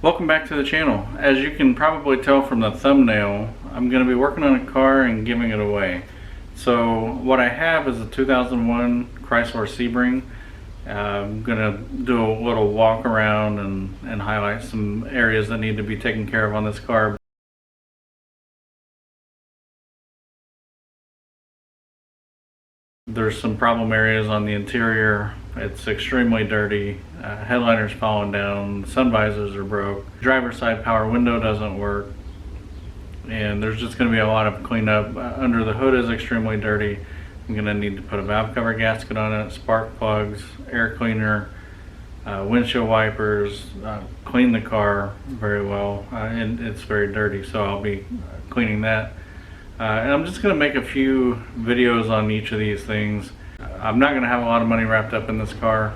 Welcome back to the channel. As you can probably tell from the thumbnail, I'm going to be working on a car and giving it away. So what I have is a 2001 Chrysler Sebring. I'm going to do a little walk around and highlight some areas that need to be taken care of on this car. There's some problem areas on the interior. It's extremely dirty. Headliner's falling down, sun visors are broke, driver's side power window doesn't work, and there's just going to be a lot of cleanup. Under the hood is extremely dirty. I'm going to need to put a valve cover gasket on it, spark plugs, air cleaner, windshield wipers, clean the car very well, and it's very dirty, so I'll be cleaning that. And I'm just going to make a few videos on each of these things. I'm not going to have a lot of money wrapped up in this car.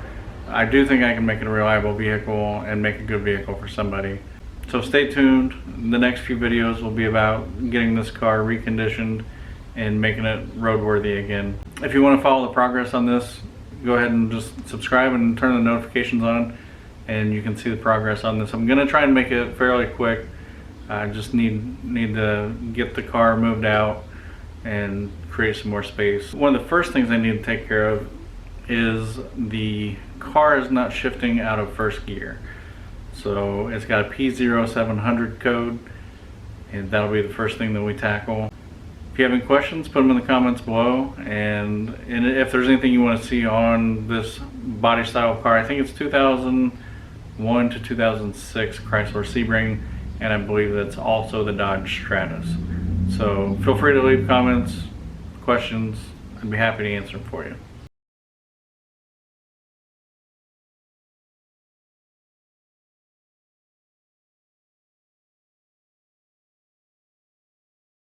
I do think I can make it a reliable vehicle and make a good vehicle for somebody. So stay tuned. The next few videos will be about getting this car reconditioned and making it roadworthy again. If you want to follow the progress on this, go ahead and just subscribe and turn the notifications on, and you can see the progress on this. I'm going to try and make it fairly quick. I just need to get the car moved out and create some more space. One of the first things I need to take care of is the car is not shifting out of first gear. So it's got a P0700 code, and that'll be the first thing that we tackle. If you have any questions, put them in the comments below, and if there's anything you want to see on this body style car, I think it's 2001 to 2006 Chrysler Sebring, and I believe that's also the Dodge Stratus. So feel free to leave comments, questions. I'd be happy to answer them for you.